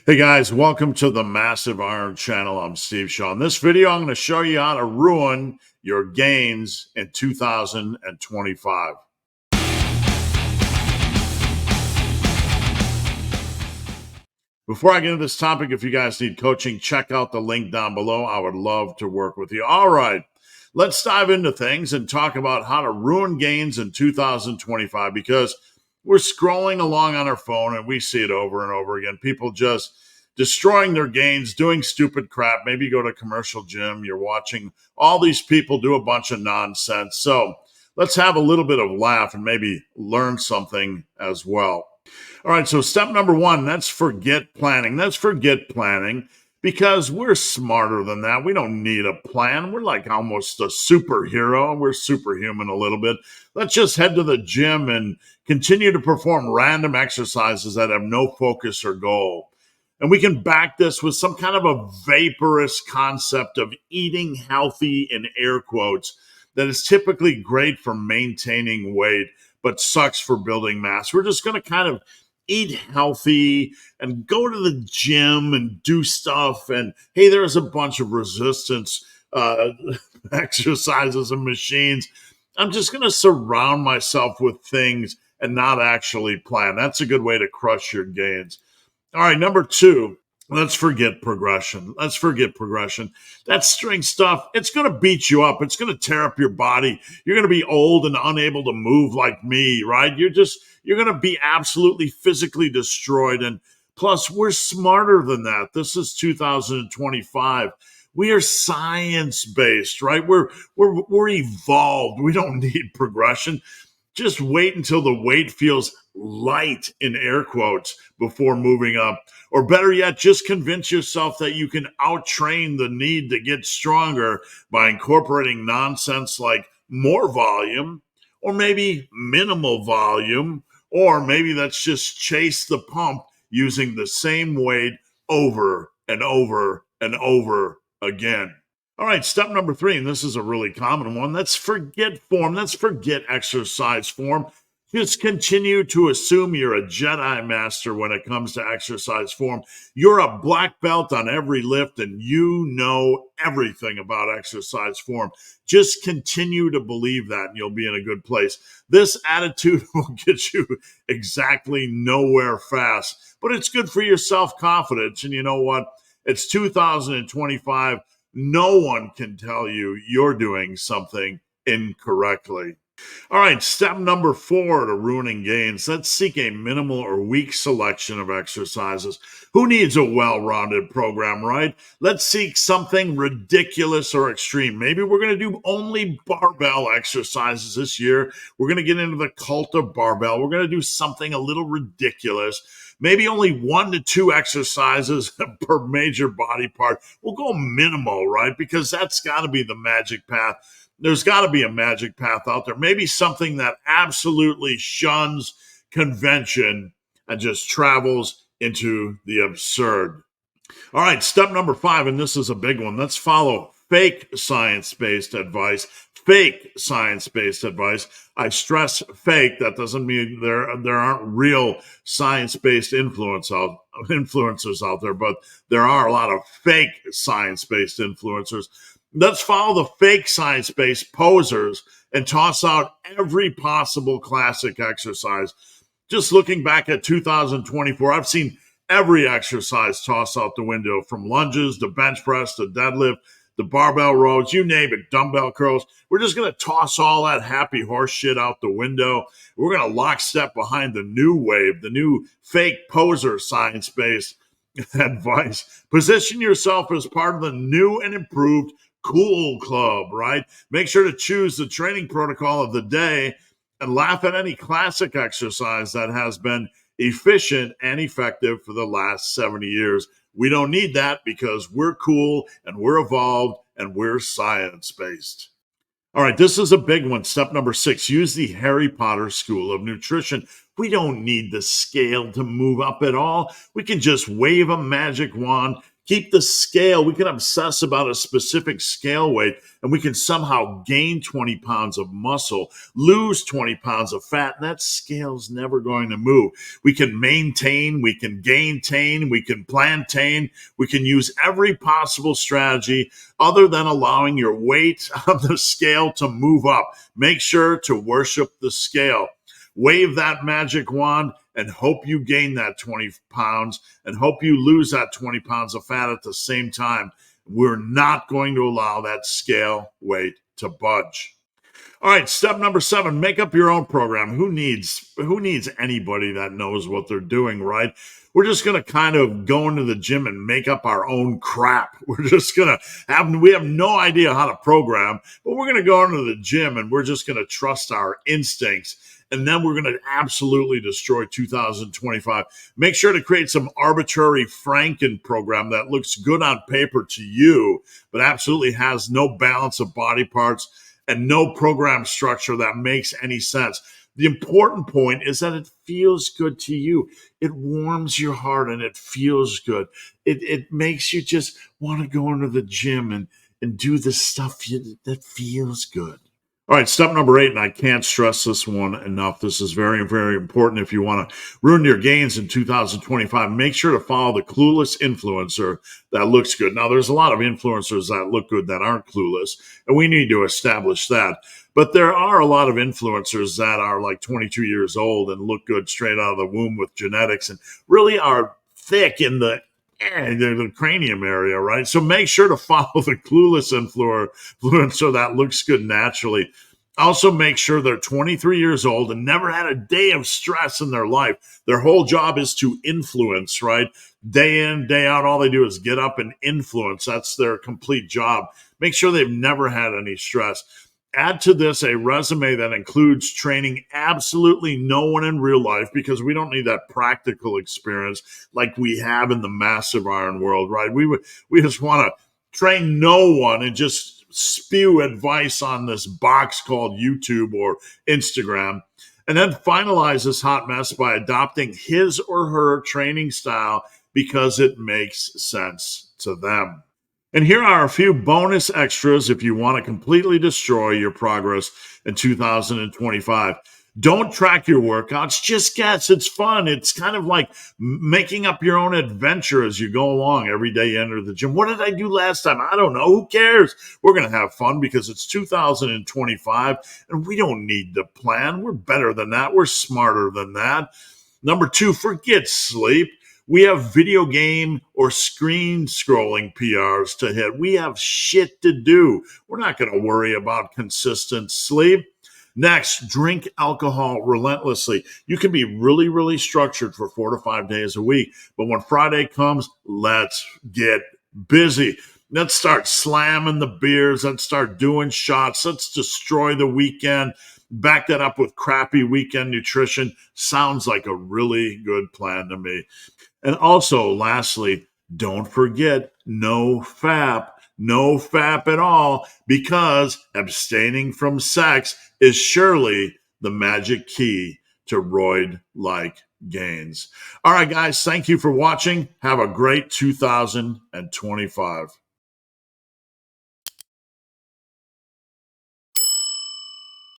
Hey guys, welcome to the Massive Iron Channel. I'm Steve Shaw. In this video, I'm going to show you how to ruin your gains in 2025. Before I get into this topic, if you guys need coaching, check out the link down below. I would love to work with you. All right, let's dive into things and talk about how to ruin gains in 2025 because we're scrolling along on our phone and we see it over and over again. People just destroying their gains, doing stupid crap. Maybe you go to a commercial gym, you're watching all these people do a bunch of nonsense. So let's have a little bit of laugh and maybe learn something as well. All right, so step number one, that's forget planning. That's forget planning because we're smarter than that. We don't need a plan. We're like almost a superhero. We're superhuman a little bit. Let's just head to the gym and continue to perform random exercises that have no focus or goal. And we can back this with some kind of a vaporous concept of eating healthy in air quotes that is typically great for maintaining weight, but sucks for building mass. We're just going to kind of eat healthy and go to the gym and do stuff. And hey, there's a bunch of resistance exercises and machines. I'm just going to surround myself with things and not actually plan. That's a good way to crush your gains. All right, number two, let's forget progression. Let's forget progression. That strength stuff, it's going to beat you up. It's going to tear up your body. You're going to be old and unable to move like me, right? You're going to be absolutely physically destroyed. And plus, we're smarter than that. This is 2025. We are science-based, right? We're evolved. We don't need progression. Just wait until the weight feels light in air quotes before moving up. Or better yet, just convince yourself that you can outtrain the need to get stronger by incorporating nonsense like more volume or maybe minimal volume, or maybe let's just chase the pump using the same weight over and over and over again. All right, step number three, and this is a really common one. Let's forget form. Let's forget exercise form. Just continue to assume you're a Jedi master when it comes to exercise form. You're a black belt on every lift, and you know everything about exercise form. Just continue to believe that, and you'll be in a good place. This attitude will get you exactly nowhere fast, but it's good for your self-confidence. And you know what? It's 2025. No one can tell you you're doing something incorrectly. All right, step number four to ruining gains. Let's seek a minimal or weak selection of exercises. Who needs a well-rounded program, right? Let's seek something ridiculous or extreme. Maybe we're going to do only barbell exercises this year. We're going to get into the cult of barbell. We're going to do something a little ridiculous. Maybe only 1 to 2 exercises per major body part. We'll go minimal, right? Because that's got to be the magic path. There's got to be a magic path out there. Maybe something that absolutely shuns convention and just travels into the absurd. All right, step number 5, and this is a big one. Let's follow fake science-based advice. Fake science-based advice. I stress fake. That doesn't mean there aren't real science-based influencers out there, but there are a lot of fake science-based influencers. Let's follow the fake science-based posers and toss out every possible classic exercise. Just looking back at 2024, I've seen every exercise toss out the window, from lunges to bench press to deadlift, the barbell rows, you name it, dumbbell curls. We're just going to toss all that happy horse shit out the window. We're going to lockstep behind the new wave, the new fake poser science-based advice. Position yourself as part of the new and improved cool club, right? Make sure to choose the training protocol of the day and laugh at any classic exercise that has been efficient and effective for the last 70 years. We don't need that because we're cool and we're evolved and we're science-based. All right, this is a big one. Step number 6, use the Harry Potter School of Nutrition. We don't need the scale to move up at all. We can just wave a magic wand, Keep the scale. We can obsess about a specific scale weight and we can somehow gain 20 pounds of muscle, lose 20 pounds of fat, and that scale's never going to move. We can maintain, we can gaintain, we can plantain, we can use every possible strategy other than allowing your weight on the scale to move up. Make sure to worship the scale. Wave that magic wand and hope you gain that 20 pounds and hope you lose that 20 pounds of fat at the same time. We're not going to allow that scale weight to budge. All right, step number 7, make up your own program. Who needs anybody that knows what they're doing, right? We're just going to kind of go into the gym and make up our own crap. We're just going to we have no idea how to program, but we're going to go into the gym and we're just going to trust our instincts. And then we're going to absolutely destroy 2025. Make sure to create some arbitrary Franken program that looks good on paper to you, but absolutely has no balance of body parts and no program structure that makes any sense. The important point is that it feels good to you. It warms your heart and it feels good. It makes you just want to go into the gym and do the stuff that feels good. All right, step number 8, and I can't stress this one enough. This is very, very important if you want to ruin your gains in 2025. Make sure to follow the clueless influencer that looks good. Now, there's a lot of influencers that look good that aren't clueless, and we need to establish that. But there are a lot of influencers that are like 22 years old and look good straight out of the womb with genetics and really are thick in the cranium area, right? So make sure to follow the clueless influencer that looks good naturally. Also, make sure they're 23 years old and never had a day of stress in their life. Their whole job is to influence, right? Day in, day out, all they do is get up and influence. That's their complete job. Make sure they've never had any stress. Add to this a resume that includes training absolutely no one in real life because we don't need that practical experience like we have in the massive iron world, right? We just want to train no one and just spew advice on this box called YouTube or Instagram. And then finalize this hot mess by adopting his or her training style because it makes sense to them. And here are a few bonus extras if you want to completely destroy your progress in 2025. Don't track your workouts. Just guess. It's fun. It's kind of like making up your own adventure as you go along. Every day you enter the gym. What did I do last time? I don't know. Who cares? We're going to have fun because it's 2025 and we don't need to plan. We're better than that. We're smarter than that. Number 2, forget sleep. We have video game or screen scrolling PRs to hit. We have shit to do. We're not going to worry about consistent sleep. Next, drink alcohol relentlessly. You can be really, really structured for 4 to 5 days a week. But when Friday comes, let's get busy. Let's start slamming the beers. Let's start doing shots. Let's destroy the weekend. Back that up with crappy weekend nutrition. Sounds like a really good plan to me. And also, lastly, don't forget no FAP at all, because abstaining from sex is surely the magic key to roid-like gains. All right, guys, thank you for watching. Have a great 2025.